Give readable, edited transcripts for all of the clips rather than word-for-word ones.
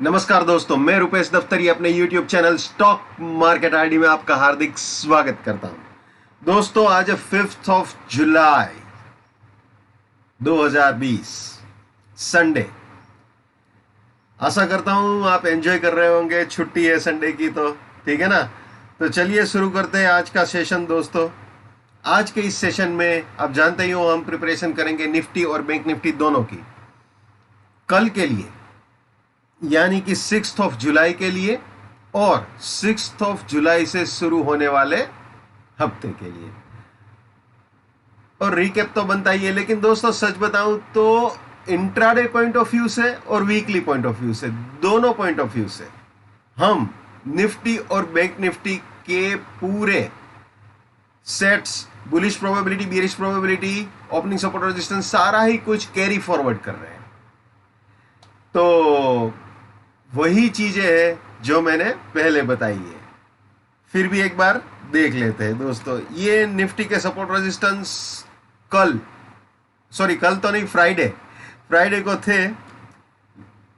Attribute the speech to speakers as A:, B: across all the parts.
A: नमस्कार दोस्तों, मैं रुपेश दफ्तरी अपने YouTube channel stock market ID में आपका हार्दिक स्वागत करता हूं। दोस्तों, आज है 5th ऑफ जुलाई 2020 संडे। आशा करता हूं आप एंजॉय कर रहे होंगे, छुट्टी है संडे की तो ठीक है ना। तो चलिए शुरू करते हैं आज का सेशन। दोस्तों, आज के इस सेशन में आप जानते ही हो हम प्रिपरेशन करेंगे निफ्टी और बैंक निफ्टी दोनों की कल के लिए, यानी कि 6th ऑफ जुलाई के लिए और 6th ऑफ जुलाई से शुरू होने वाले हफ्ते के लिए। और रिकैप तो बनता ही है, लेकिन दोस्तों सच बताऊं तो इंट्राडे पॉइंट ऑफ व्यू से और वीकली पॉइंट ऑफ व्यू से, दोनों पॉइंट ऑफ व्यू से हम निफ्टी और बैंक निफ्टी के पूरे sets, bullish probability, bearish probability, opening support, resistance, सारा ही कुछ कैरी फॉरवर्ड कर रहे हैं। तो वही चीजें हैं जो मैंने पहले बताई है, फिर भी एक बार देख लेते हैं। दोस्तों, ये निफ्टी के सपोर्ट रेजिस्टेंस कल तो नहीं, फ्राइडे को थे,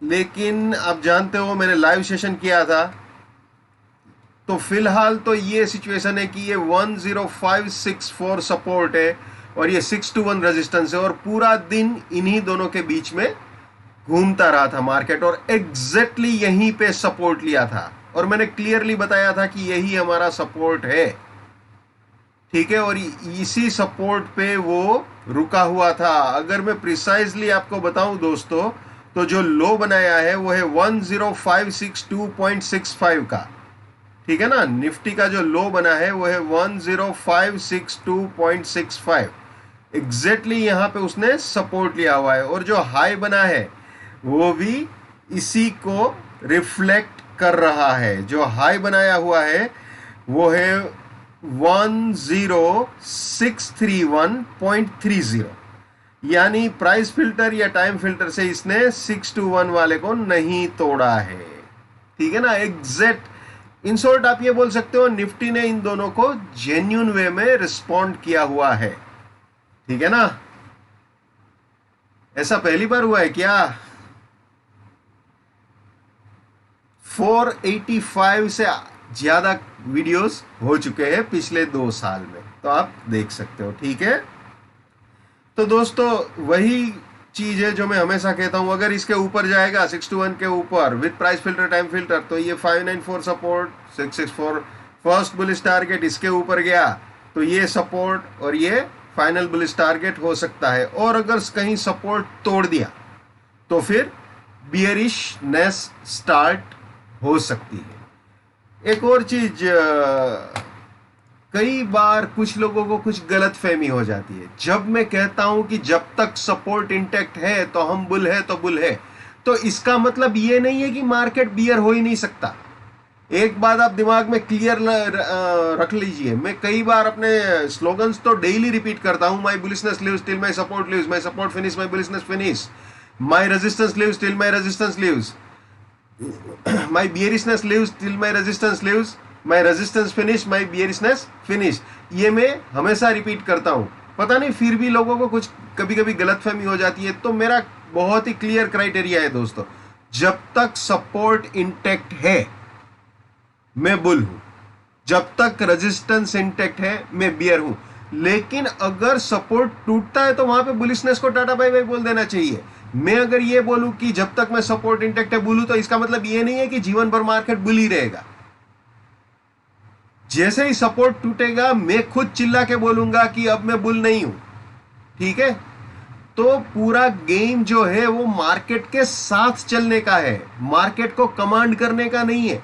A: लेकिन आप जानते हो मैंने लाइव सेशन किया था। तो फिलहाल तो ये सिचुएशन है कि ये 10564 सपोर्ट है और ये 621 रेजिस्टेंस है, और पूरा दिन इन्हीं दोनों के बीच में घूमता रहा था मार्केट, और एग्जैक्टली यहीं पे सपोर्ट लिया था। और मैंने क्लियरली बताया था कि यही हमारा सपोर्ट है, ठीक है। और इसी सपोर्ट पे वो रुका हुआ था। अगर मैं प्रिसाइजली आपको बताऊं दोस्तों, तो जो लो बनाया है वो है 10562.65 का, ठीक है ना। निफ्टी का जो लो बना है वो है 10562.65, एग्जैक्टली यहां पे उसने सपोर्ट लिया हुआ है। और जो हाई बना है वो भी इसी को रिफ्लेक्ट कर रहा है। जो हाई बनाया हुआ है वो है 10631.30, यानी प्राइस फिल्टर या टाइम फिल्टर से इसने 621 वाले को नहीं तोड़ा है, ठीक है ना। एग्जैक्ट इन शॉर्ट आप ये बोल सकते हो, निफ्टी ने इन दोनों को जेन्युइन वे में रिस्पॉन्ड किया हुआ है, ठीक है ना। ऐसा पहली बार हुआ है क्या? 485 से ज्यादा वीडियोस हो चुके हैं पिछले 2 साल में, तो आप देख सकते हो, ठीक है। तो दोस्तों, वही चीज है जो मैं हमेशा कहता हूं, अगर इसके ऊपर जाएगा 621 के ऊपर with price filter, time filter, तो ये 594 सपोर्ट, 664 फर्स्ट बुलिश टारगेट, इसके ऊपर गया तो ये सपोर्ट और ये फाइनल बुलिश टारगेट हो सकता है। और अगर कहीं सपोर्ट तोड़ दिया तो फिर बियरिशनेस स्टार्ट हो सकती है। एक और चीज, कई बार कुछ लोगों को कुछ गलत फहमी हो जाती है। जब मैं कहता हूं कि जब तक सपोर्ट इंटैक्ट है तो हम बुल है, तो बुल है, तो इसका मतलब ये नहीं है कि मार्केट बियर हो ही नहीं सकता। एक बात आप दिमाग में क्लियर रख लीजिए। मैं कई बार अपने स्लोगन्स तो डेली रिपीट करता हूं, my bullishness lives till my support lives, my support finish, my bullishness finish, my resistance lives till my resistance lives, my bearishness lives till my resistance lives, my resistance finish, my bearishness finish। ये मैं हमेशा repeat करता हूं। पता नहीं फिर भी लोगों को कुछ कभी कभी गलतफहमी हो जाती है। तो मेरा बहुत ही क्लियर क्राइटेरिया है दोस्तों, जब तक सपोर्ट इंटैक्ट है मैं बुल हूं, जब तक रेजिस्टेंस इंटैक्ट है मैं बियर हूं। लेकिन अगर सपोर्ट टूटता है तो वहां पे बुलिशनेस को टाटा बाय बाय बोल देना चाहिए। मैं अगर ये बोलूं कि जब तक मैं सपोर्ट इंटैक्ट है बुलू, तो इसका मतलब ये नहीं है कि जीवन भर मार्केट बुल ही रहेगा। जैसे ही सपोर्ट टूटेगा मैं खुद चिल्ला के बोलूंगा कि अब मैं बुल नहीं हूं, ठीक है। तो पूरा गेम जो है वो मार्केट के साथ चलने का है, मार्केट को कमांड करने का नहीं है।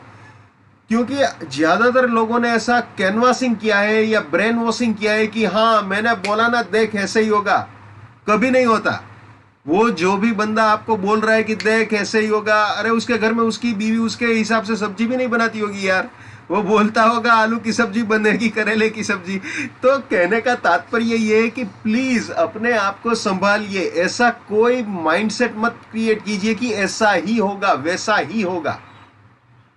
A: क्योंकि ज्यादातर लोगों ने ऐसा कैनवासिंग किया है या ब्रेन वॉशिंग किया है कि हाँ मैंने बोला ना, देख ऐसे ही होगा। कभी नहीं होता। वो जो भी बंदा आपको बोल रहा है कि देख ऐसे ही होगा, अरे उसके घर में उसकी बीवी उसके हिसाब से सब्जी भी नहीं बनाती होगी यार। वो बोलता होगा आलू की सब्जी बनेगी, करेले की सब्जी। तो कहने का तात्पर्य ये है कि प्लीज अपने आप को संभालिए। ऐसा कोई माइंडसेट मत क्रिएट कीजिए कि ऐसा ही होगा, वैसा ही होगा।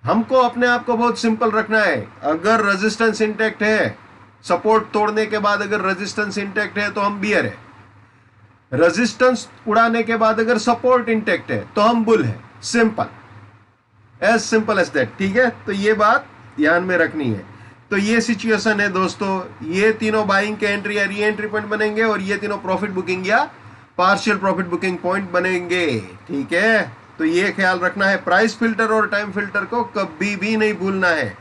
A: हमको अपने आप को बहुत सिंपल रखना है। अगर रेजिस्टेंस इंटैक्ट है, सपोर्ट तोड़ने के बाद अगर रेजिस्टेंस इंटैक्ट है तो हम बियर है, रेजिस्टेंस उड़ाने के बाद अगर सपोर्ट इंटैक्ट है तो हम बुल है। Simple, as simple as that, ठीक है। तो ये बात ध्यान में रखनी है। तो ये सिचुएशन है दोस्तों, ये तीनों बाइंग के एंट्री या री एंट्री पॉइंट बनेंगे और ये तीनों प्रॉफिट बुकिंग या पार्शियल प्रॉफिट बुकिंग पॉइंट बनेंगे, ठीक है। तो ये ख्याल रखना है, प्राइस फिल्टर और टाइम फिल्टर को कभी भी नहीं भूलना है।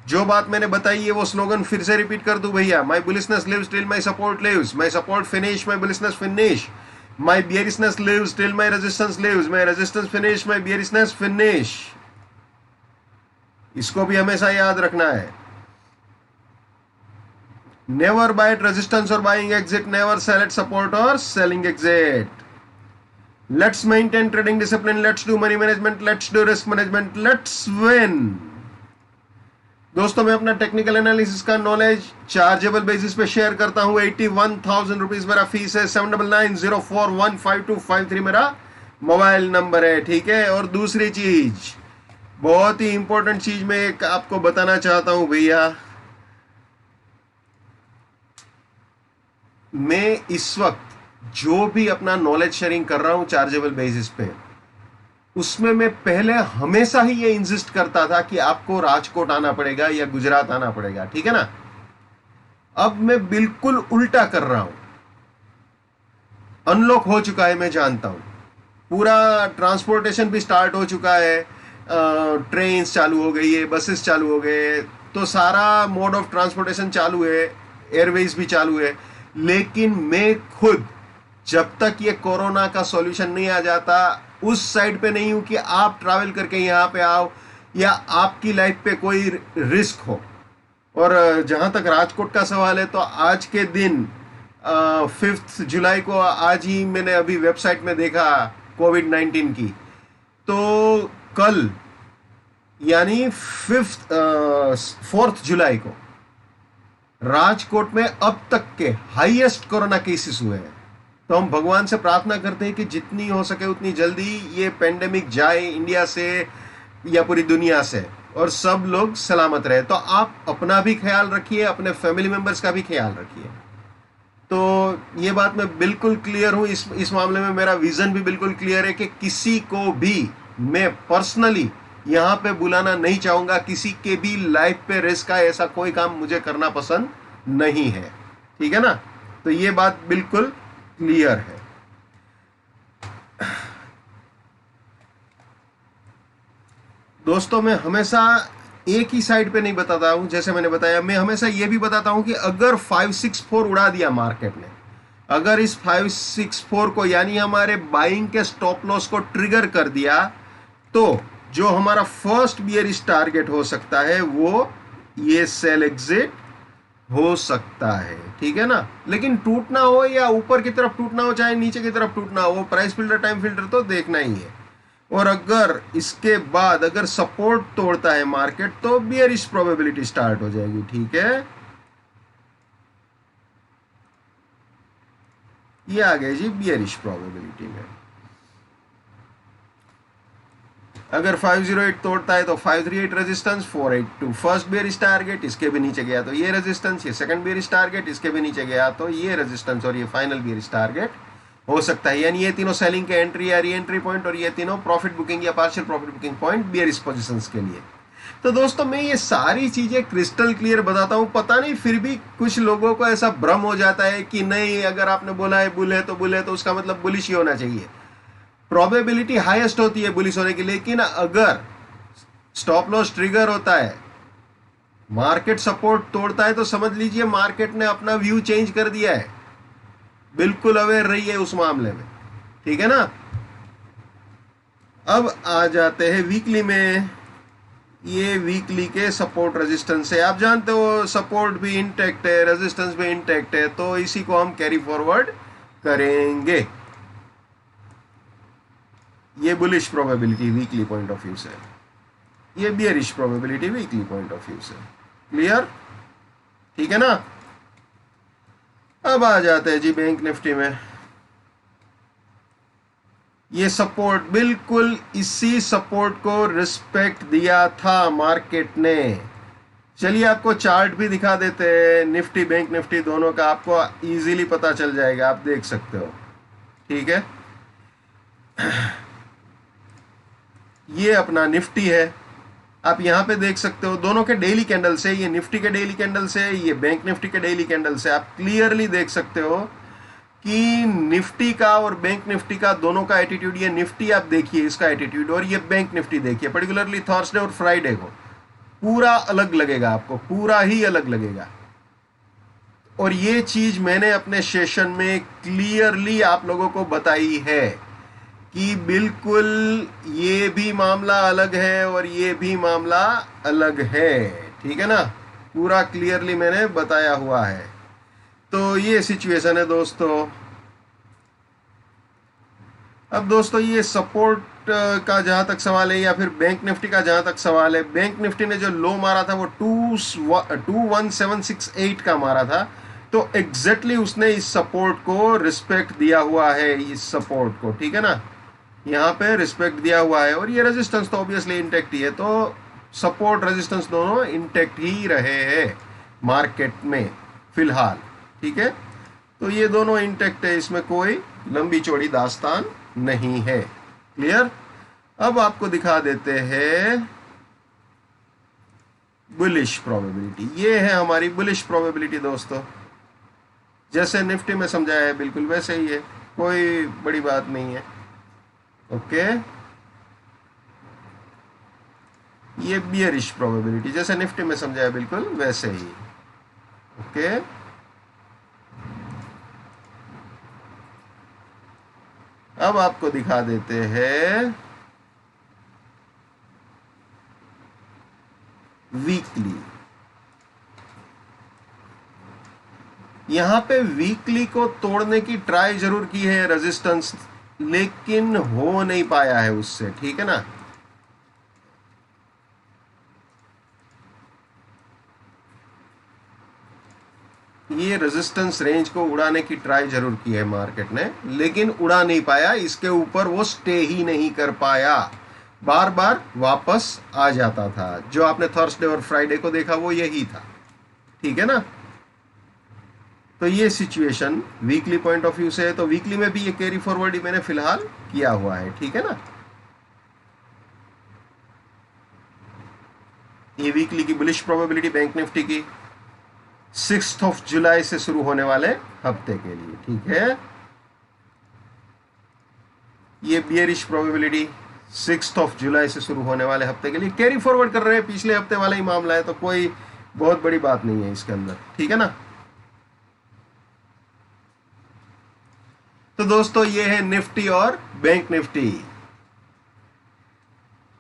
A: जो बात मैंने बताई है वो स्लोगन फिर से रिपीट कर दूं भैया, my bullishness lives till my support lives, my support finish my bullishness finish, my bearishness lives till my resistance lives, my resistance finish my bearishness finish. इसको भी हमेशा याद रखना है। नेवर बाय एट रेजिस्टेंस और buying exit, never sell at support और selling exit. Let's maintain trading discipline, let's do money management, let's do risk management, let's win. दोस्तों मैं अपना टेक्निकल एनालिसिस का नॉलेज चार्जेबल बेसिस पे share करता हूं। 81,000 rupees मेरा फीस है। 7990415253 मेरा मोबाइल नंबर है, ठीक है। और दूसरी चीज, बहुत ही इंपॉर्टेंट चीज मैं एक आपको बताना चाहता हूं भैया, मैं इस वक्त जो भी अपना नॉलेज शेयरिंग कर रहा हूं चार्जेबल बेसिस पे, उसमें मैं पहले हमेशा ही ये इंसिस्ट करता था कि आपको राजकोट आना पड़ेगा या गुजरात आना पड़ेगा, ठीक है ना। अब मैं बिल्कुल उल्टा कर रहा हूं। अनलॉक हो चुका है, मैं जानता हूं, पूरा ट्रांसपोर्टेशन भी स्टार्ट हो चुका है, ट्रेन चालू हो गई है, बसेस चालू हो गए, तो सारा मोड ऑफ ट्रांसपोर्टेशन चालू है, एयरवेज भी चालू है। लेकिन मैं खुद जब तक ये कोरोना का सॉल्यूशन नहीं आ जाता उस साइड पे नहीं हूं कि आप ट्रैवल करके यहां पे आओ या आपकी लाइफ पे कोई रिस्क हो। और जहां तक राजकोट का सवाल है, तो आज के दिन 5 जुलाई को, आज ही मैंने अभी वेबसाइट में देखा कोविड-19 की, तो कल यानी 4 जुलाई को राजकोट में अब तक के हाईएस्ट कोरोना केसेस हुए हैं। तो हम भगवान से प्रार्थना करते हैं कि जितनी हो सके उतनी जल्दी ये पेंडेमिक जाए इंडिया से या पूरी दुनिया से और सब लोग सलामत रहे। तो आप अपना भी ख्याल रखिए, अपने फैमिली मेंबर्स का भी ख्याल रखिए। तो ये बात मैं बिल्कुल क्लियर हूं, इस मामले में मेरा विजन भी बिल्कुल क्लियर है कि किसी को भी मैं पर्सनली यहाँ पे बुलाना नहीं चाहूंगा, किसी के भी लाइफ पे रिस्क का ऐसा कोई काम मुझे करना पसंद नहीं है, ठीक है ना। तो ये बात बिल्कुल क्लियर है। दोस्तों मैं हमेशा एक ही साइड पे नहीं बताता हूं, जैसे मैंने बताया, मैं हमेशा ये भी बताता हूं कि अगर 564 उड़ा दिया मार्केट ने, अगर इस 564 को यानी हमारे बाइंग के स्टॉप लॉस को ट्रिगर कर दिया, तो जो हमारा फर्स्ट बियरिश टारगेट हो सकता है वो ये सेल एग्जिट हो सकता है, ठीक है ना। लेकिन टूटना हो या ऊपर की तरफ टूटना हो चाहे नीचे की तरफ टूटना हो, प्राइस फिल्टर टाइम फिल्टर तो देखना ही है। और अगर इसके बाद अगर सपोर्ट तोड़ता है मार्केट तो बियरिश प्रोबेबिलिटी स्टार्ट हो जाएगी, ठीक है। ये आ गए जी बियरिश प्रोबेबिलिटी में। अगर 508 तोड़ता है तो 538 रेजिस्टेंस, 482 फर्स्ट बेयरिश टारगेट, इसके भी नीचे गया तो ये रेजिस्टेंस, ये सेकंड बेयरिश टारगेट, इसके भी नीचे गया तो ये रेजिस्टेंस, और ये फाइनल बेयरिश टारगेट हो सकता है। यानी ये तीनों सेलिंग के एंट्री या री एंट्री पॉइंट और ये तीनों प्रॉफिट बुकिंग या partial profit booking point bearish positions के लिए। तो दोस्तों मैं ये सारी चीजें क्रिस्टल क्लियर बताता हूं, पता नहीं फिर भी कुछ लोगों को ऐसा भ्रम हो जाता है कि नहीं, अगर आपने बोला है बुल है तो उसका मतलब बुलिश ही होना चाहिए। प्रोबेबिलिटी हाईएस्ट होती है बुलिश होने की, लेकिन अगर स्टॉप लॉस ट्रिगर होता है, मार्केट सपोर्ट तोड़ता है, तो समझ लीजिए मार्केट ने अपना व्यू चेंज कर दिया है। बिल्कुल अवेयर रहिए उस मामले में, ठीक है ना। अब आ जाते हैं वीकली में। ये वीकली के सपोर्ट रेजिस्टेंस है, आप जानते हो सपोर्ट भी इंटैक्ट है, रेजिस्टेंस भी इंटैक्ट है, तो इसी को हम कैरी फॉरवर्ड करेंगे। ये bullish probability weekly point of view से, ये bearish probability weekly point of view से। क्लियर, ठीक है ना। अब आ जाते हैं जी बैंक निफ्टी में। ये सपोर्ट, बिल्कुल इसी सपोर्ट को रिस्पेक्ट दिया था मार्केट ने। चलिए आपको चार्ट भी दिखा देते हैं, निफ्टी बैंक निफ्टी दोनों का, आपको इजीली पता चल जाएगा, आप देख सकते हो, ठीक है। ये अपना निफ्टी है, आप यहाँ पे देख सकते हो दोनों के डेली कैंडल से, ये निफ्टी के डेली कैंडल से, ये बैंक निफ्टी के डेली कैंडल से आप क्लियरली देख सकते हो कि निफ्टी का और बैंक निफ्टी का दोनों का एटीट्यूड, ये निफ्टी आप देखिए इसका एटीट्यूड, और ये बैंक निफ्टी देखिए, पर्टिकुलरली थर्सडे और फ्राइडे को पूरा अलग लगेगा, आपको पूरा ही अलग लगेगा। और ये चीज मैंने अपने सेशन में क्लियरली आप लोगों को बताई है कि बिल्कुल ये भी मामला अलग है और ये भी मामला अलग है, ठीक है ना, पूरा क्लियरली मैंने बताया हुआ है। तो ये सिचुएशन है दोस्तों। अब दोस्तों ये सपोर्ट का जहां तक सवाल है या फिर बैंक निफ्टी का जहां तक सवाल है, बैंक निफ्टी ने जो लो मारा था वो 21768 का मारा था, तो एग्जैक्टली उसने इस सपोर्ट को रिस्पेक्ट दिया हुआ है, इस सपोर्ट को, ठीक है ना, यहाँ पे रिस्पेक्ट दिया हुआ है। और ये रेजिस्टेंस तो ऑब्वियसली इंटेक्ट ही है, तो सपोर्ट रेजिस्टेंस दोनों इंटेक्ट ही रहे हैं मार्केट में फिलहाल, ठीक है। तो ये दोनों इंटेक्ट है, इसमें कोई लंबी चौड़ी दास्तान नहीं है, क्लियर। अब आपको दिखा देते हैं बुलिश प्रोबेबिलिटी। ये है हमारी बुलिश प्रोबेबिलिटी दोस्तों, जैसे निफ्टी में समझाया है बिल्कुल वैसे ही है, कोई बड़ी बात नहीं है, ओके। ये बियरिश प्रोबेबिलिटी जैसे निफ्टी में समझाया बिल्कुल वैसे ही, ओके। अब आपको दिखा देते हैं वीकली। यहां पे वीकली को तोड़ने की ट्राई जरूर की है रेजिस्टेंस, लेकिन हो नहीं पाया है उससे, ठीक है ना। ये रेजिस्टेंस रेंज को उड़ाने की ट्राई जरूर की है मार्केट ने, लेकिन उड़ा नहीं पाया, इसके ऊपर वो स्टे ही नहीं कर पाया, बार बार वापस आ जाता था। जो आपने थर्सडे और फ्राइडे को देखा वो यही था, ठीक है ना। तो ये situation weekly point of view से है, तो वीकली में भी ये कैरी फॉरवर्ड ही मैंने फिलहाल किया हुआ है, ठीक है ना। ये वीकली की बुलिश प्रोबेबिलिटी बैंक निफ्टी की 6 जुलाई से शुरू होने वाले हफ्ते के लिए, ठीक है। ये बियरिश प्रोबेबिलिटी 6 जुलाई से शुरू होने वाले हफ्ते के लिए कैरी फॉरवर्ड कर रहे हैं, पिछले हफ्ते वाला ही मामला है, तो कोई बहुत बड़ी बात नहीं है इसके अंदर, ठीक है ना। तो दोस्तों ये है निफ्टी और बैंक निफ्टी।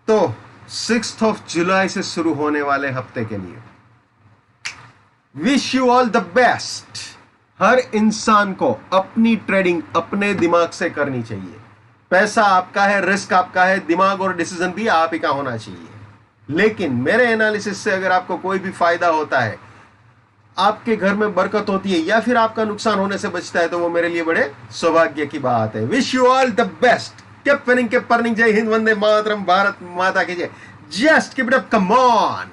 A: तो 6 जुलाई से शुरू होने वाले हफ्ते के लिए wish you all the best. हर इंसान को अपनी ट्रेडिंग अपने दिमाग से करनी चाहिए। पैसा आपका है, रिस्क आपका है, दिमाग और डिसीजन भी आप ही का होना चाहिए। लेकिन मेरे एनालिसिस से अगर आपको कोई भी फायदा होता है, आपके घर में बरकत होती है या फिर आपका नुकसान होने से बचता है, तो वो मेरे लिए बड़े सौभाग्य की बात है। Wish you all the best. Keep winning, keep earning. जय हिंद, वंदे मातरम, भारत माता की जय। Just keep it up, come on.